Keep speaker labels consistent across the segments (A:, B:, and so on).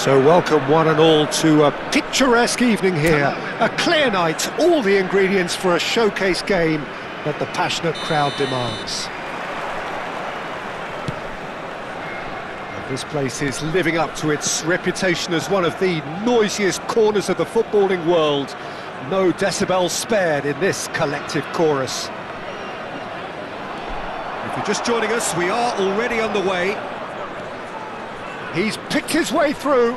A: So welcome one and all to a picturesque evening here. A clear night, all the ingredients for a showcase game that the passionate crowd demands. And this place is living up to its reputation as one of the noisiest corners of the footballing world. No decibels spared in this collective chorus. If you're just joining us, we are already underway. He's picked his way through.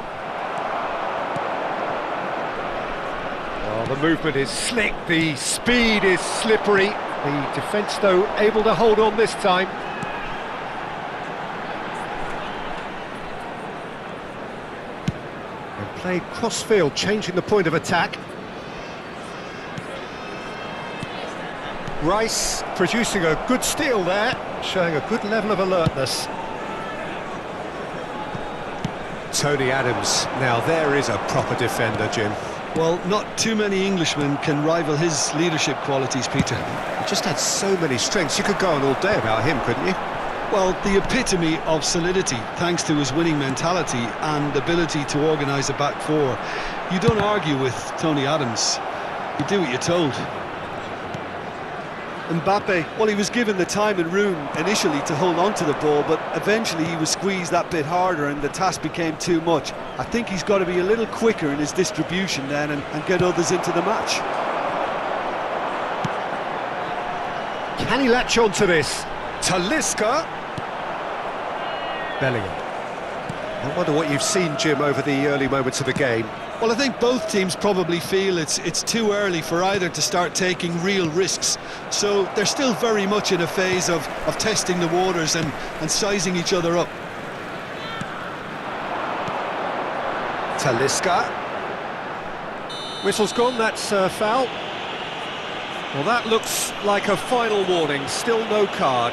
A: Oh, the movement is slick, the speed is slippery. The defence, though, able to hold on this time. And played cross-field, changing the point of attack. Rice producing a good steal there, showing a good level of alertness. Tony Adams, now there is a proper defender, Jim.
B: Well, not too many Englishmen can rival his leadership qualities, Peter.
A: He just had so many strengths. You could go on all day about him, couldn't you?
B: Well, the epitome of solidity, thanks to his winning mentality and ability to organise a back four. You don't argue with Tony Adams. You do what you're told. Mbappe, well, he was given the time and room initially to hold on to the ball, but eventually he was squeezed that bit harder and the task became too much. I think he's got to be a little quicker in his distribution then and get others into the match.
A: Can he latch on to this? Talisca. Bellingham. I wonder what you've seen, Jim, over the early moments of the game.
B: Well, I think both teams probably feel it's too early for either to start taking real risks. So they're still very much in a phase of testing the waters and sizing each other up.
A: Talisca. Whistle's gone, that's foul. Well, that looks like a final warning, still no card.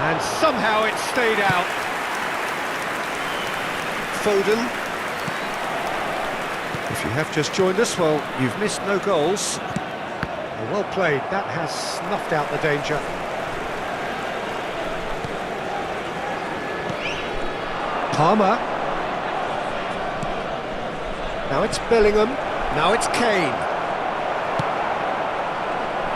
A: And somehow it stayed out. Foden. If you have just joined us, well, you've missed no goals. Well played, that has snuffed out the danger. Palmer. Now it's Bellingham, now it's Kane.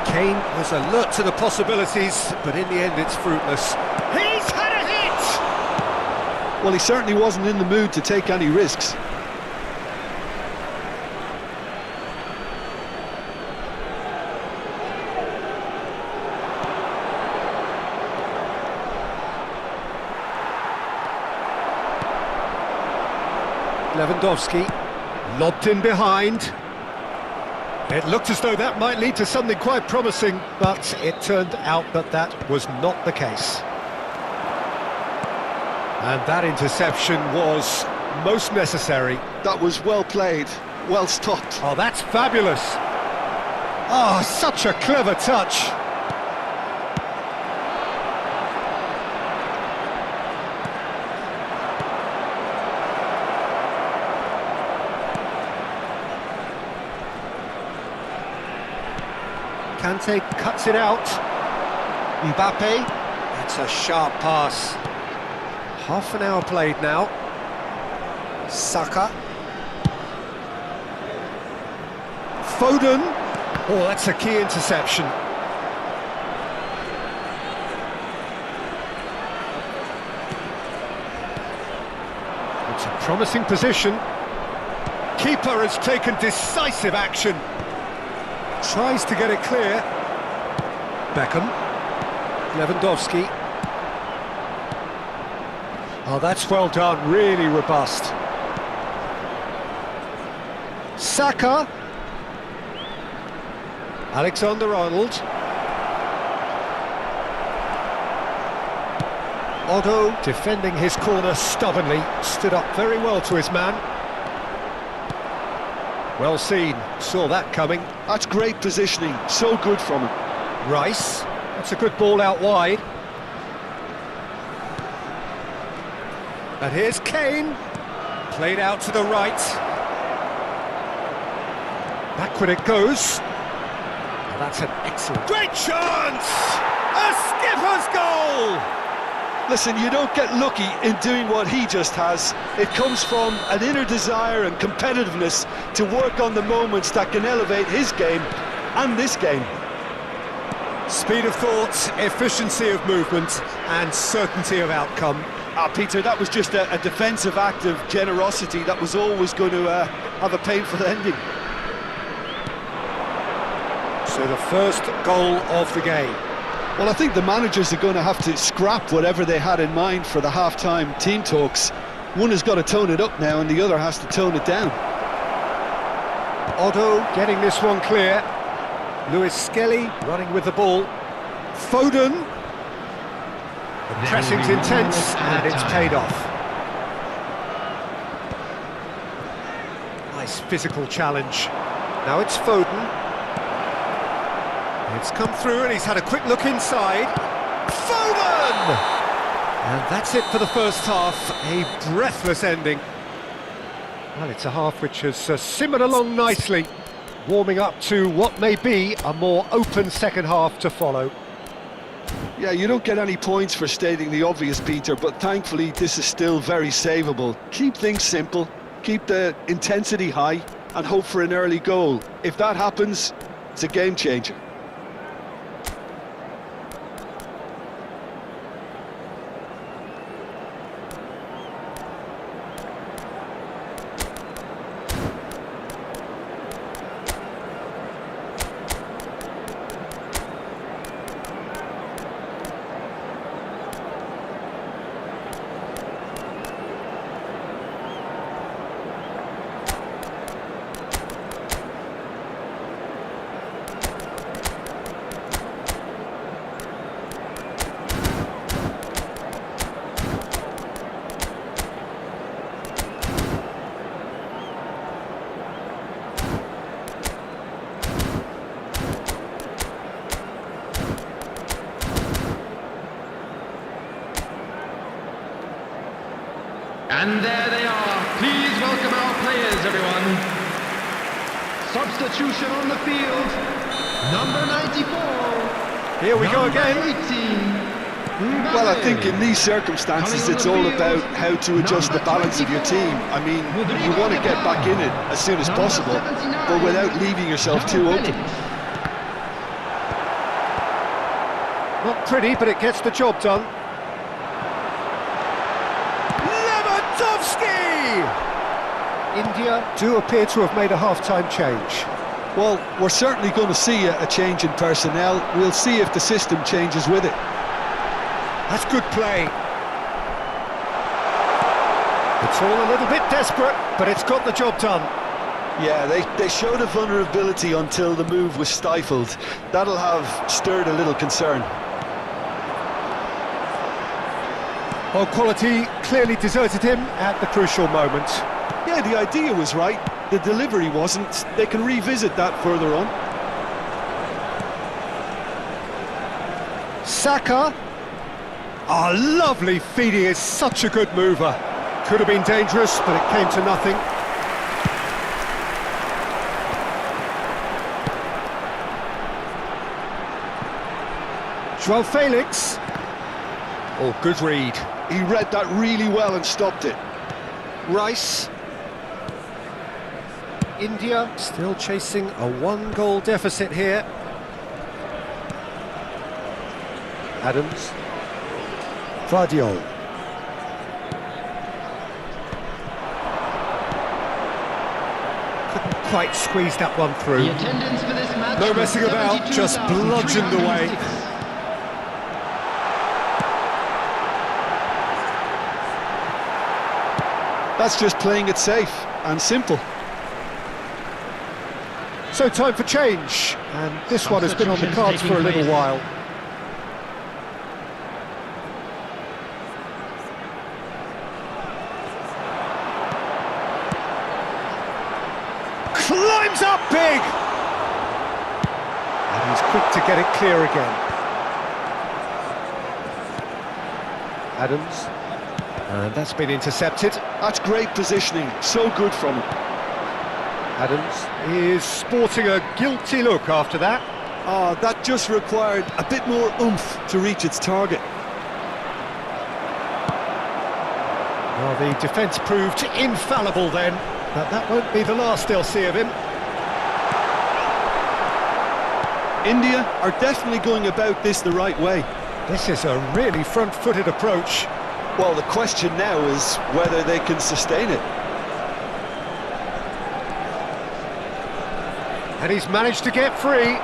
A: Kane was alert to the possibilities, but in the end it's fruitless. He's had a hit!
B: Well, he certainly wasn't in the mood to take any risks.
A: Lewandowski, lobbed in behind. It looked as though that might lead to something quite promising, but it turned out that that was not the case. And that interception was most necessary.
B: That was well played, well stopped.
A: Oh, that's fabulous. Oh, such a clever touch. Kante cuts it out. Mbappe, that's a sharp pass. Half an hour played now. Saka. Foden. Oh, that's a key interception. It's a promising position. Keeper has taken decisive action. Tries to get it clear. Beckham. Lewandowski. Oh, that's well done, really robust. Saka. Alexander-Arnold. Otto defending his corner stubbornly, stood up very well to his man. Well seen, saw that coming.
B: That's great positioning, so good from him.
A: Rice, that's a good ball out wide. And here's Kane. Played out to the right. Backward it goes. Well, that's an excellent... Great chance! A skipper's goal!
B: Listen, you don't get lucky in doing what he just has. It comes from an inner desire and competitiveness to work on the moments that can elevate his game and this game.
A: Speed of thought, efficiency of movement, and certainty of outcome.
B: Peter, that was just a defensive act of generosity that was always going to have a painful ending.
A: So the first goal of the game.
B: Well, I think the managers are going to have to scrap whatever they had in mind for the half-time team talks. One has got to tone it up now and the other has to tone it down.
A: Otto getting this one clear. Lewis Skelly running with the ball. Foden. The pressing's intense and it's paid off. Nice physical challenge. Now it's Foden. It's come through and he's had a quick look inside. Foden! And that's it for the first half, a breathless ending. Well, it's a half which has simmered along nicely, warming up to what may be a more open second half to follow.
B: Yeah, you don't get any points for stating the obvious, Peter, but thankfully this is still very savable. Keep things simple, keep the intensity high, and hope for an early goal. If that happens, it's a game changer.
C: And there they are. Please welcome our players, everyone. Substitution on the field. Number 94.
A: Here we go again.
C: 18.
B: Well, I think in these circumstances it's all about how to adjust the balance of your team. I mean, you want to get back in it as soon as possible, but without leaving yourself too open.
A: Not pretty, but it gets the job done. India do appear to have made a half-time change.
B: Well, we're certainly going to see a change in personnel. We'll see if the system changes with it.
A: That's good play. It's all a little bit desperate, but it's got the job done.
B: Yeah, they showed a vulnerability until the move was stifled. That'll have stirred a little concern.
A: Well, quality clearly deserted him at the crucial moment.
B: Yeah, the idea was right, the delivery wasn't. They can revisit that further on.
A: Saka. Oh, lovely feed, he is such a good mover. Could have been dangerous, but it came to nothing. João Felix. Oh, good read.
B: He read that really well and stopped it.
A: Rice. India still chasing a one-goal deficit here. Adams. Vardiol. Couldn't quite squeeze that one through.
C: The attendance for this match.
A: No messing about, just bludgeoned away.
B: That's just playing it safe and simple.
A: So time for change, and this one has been on the cards for a little while. Climbs up big! And he's quick to get it clear again. Adams. And that's been intercepted.
B: That's great positioning, so good from him.
A: Adams is sporting a guilty look after that.
B: Oh, that just required a bit more oomph to reach its target.
A: Well, the defence proved infallible then, but that won't be the last they'll see of him.
B: India are definitely going about this the right way.
A: This is a really front-footed approach.
B: Well, the question now is whether they can sustain it.
A: And he's managed to get free.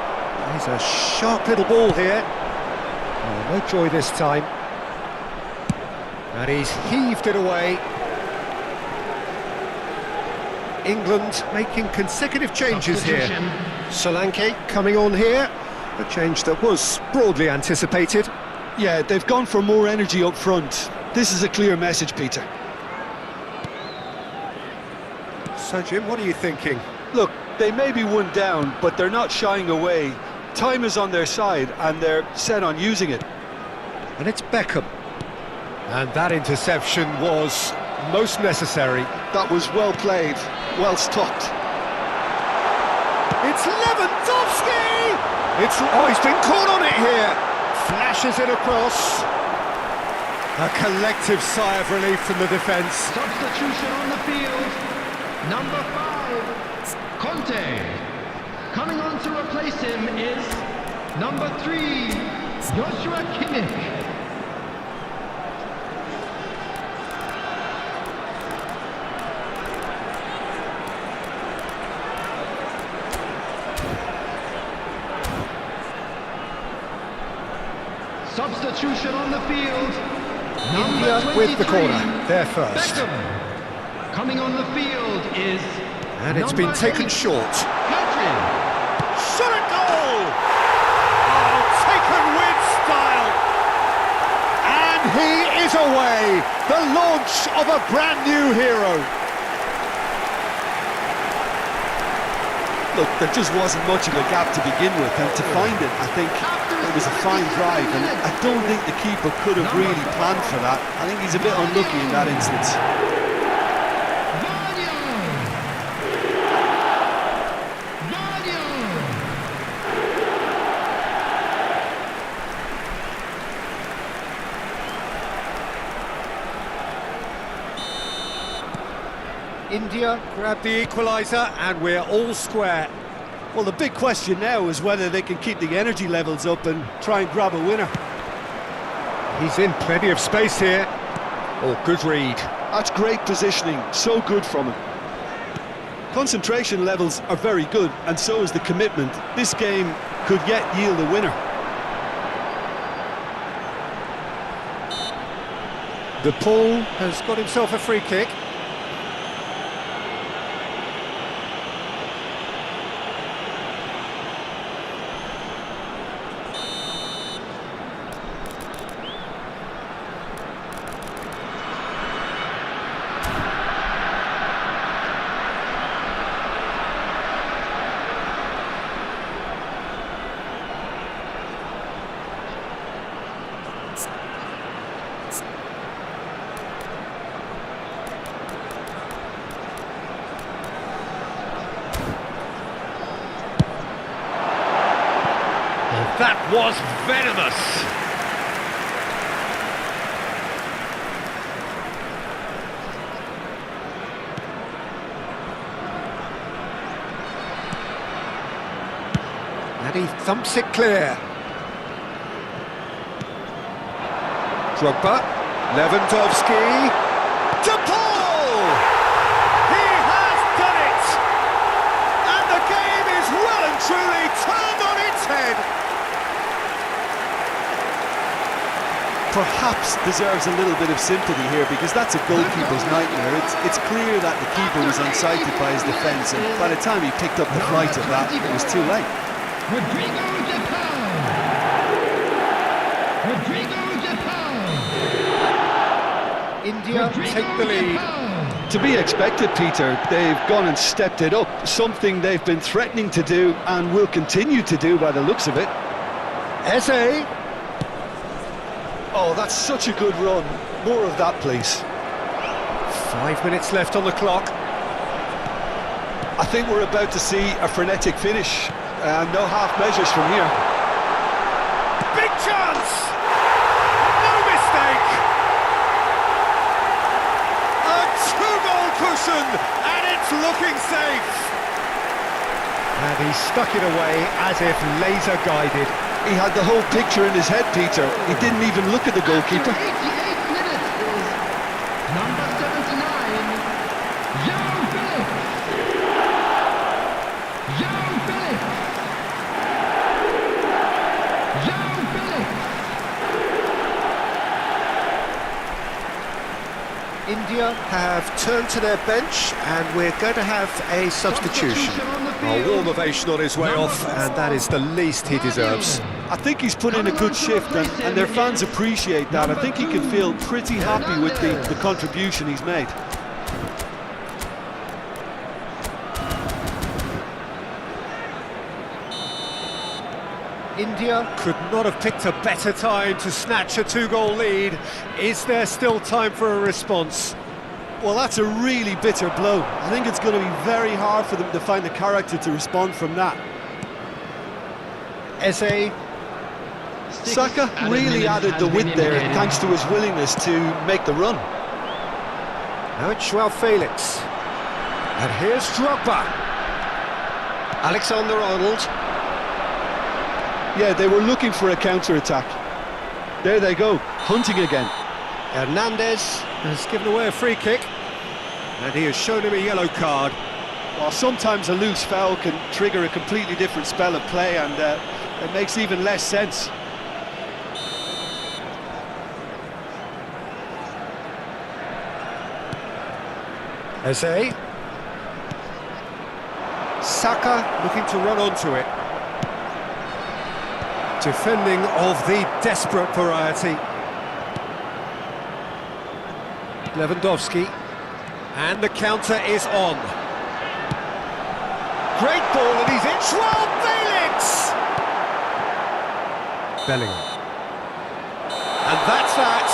A: He's a sharp little ball here. Oh, no joy this time. And he's heaved it away. England making consecutive changes here. Solanke coming on here. A change that was broadly anticipated.
B: Yeah, they've gone for more energy up front. This is a clear message, Peter.
A: So, Jim, what are you thinking?
B: Look, they may be one down, but they're not shying away. Time is on their side, and they're set on using it.
A: And it's Beckham. And that interception was most necessary.
B: That was well played, well stopped.
A: It's Lewandowski! He's been caught on it here. Flashes it across. A collective sigh of relief from the defence.
C: Substitution on the field. Number 5, Conte. Coming on to replace him is number 3, Joshua Kimmich. Substitution on the field.
A: India with the corner, there first.
C: Beckham. Coming on the field is
A: And it's been taken
C: 8,
A: short.
C: Pedri.
A: Shot at goal! Oh, taken with style! And he is away! The launch of a brand new hero.
B: Look, there just wasn't much of a gap to begin with, and to find it, I think it was a fine drive, and I don't think the keeper could have really planned for that. I think he's a bit unlucky in that instance.
A: India grabbed the equaliser and we're all square.
B: Well, the big question now is whether they can keep the energy levels up and try and grab a winner.
A: He's in plenty of space here. Oh, good read.
B: That's great positioning, so good from him. Concentration levels are very good, and so is the commitment. This game could yet yield a winner.
A: The Paul has got himself a free kick. That was venomous. And he thumps it clear. Drogba, Lewandowski, to Paul! He has done it! And the game is well and truly turned on its head.
B: Perhaps deserves a little bit of sympathy here, because that's a goalkeeper's nightmare. It's clear that the keeper was unsighted by his defence, and by the time he picked up the flight of that, it was too late.
A: India take the lead.
B: To be expected, Peter. They've gone and stepped it up, something they've been threatening to do and will continue to do by the looks of it.
A: Eze.
B: Oh, that's such a good run. More of that, please.
A: 5 minutes left on the clock.
B: I think we're about to see a frenetic finish. No half measures from here.
A: Big chance! No mistake! A two-goal cushion, and it's looking safe! And he stuck it away as if laser-guided.
B: He had the whole picture in his head, Peter. He didn't even look at the goalkeeper.
C: 88 minutes is number 79, João Felix. João Felix. João Felix.
A: India have turned to their bench, and we're going to have a substitution. A warm ovation on his way off, and that is the least he deserves.
B: I think he's put in a good shift, and their fans appreciate that. I think he can feel pretty happy with the contribution he's made.
A: India could not have picked a better time to snatch a two-goal lead. Is there still time for a response?
B: Well, that's a really bitter blow. I think it's going to be very hard for them to find the character to respond from that.
A: Eze.
B: Saka really added the width there thanks to his willingness to make the run.
A: Now it's João Felix. And here's Drogba. Alexander-Arnold.
B: Yeah, they were looking for a counter-attack. There they go, hunting again.
A: Hernandez has given away a free kick, and he has shown him a yellow card.
B: Well, sometimes a loose foul can trigger a completely different spell of play, and it makes even less sense.
A: Eze. Saka looking to run onto it. Defending of the desperate variety. Lewandowski, and the counter is on. Great ball, and he's in. João Felix! Bellingham. And that's that.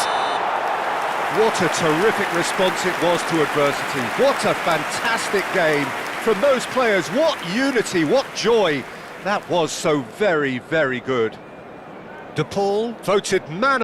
A: What a terrific response it was to adversity. What a fantastic game from those players. What unity, what joy. That was so very, very good. De Paul voted man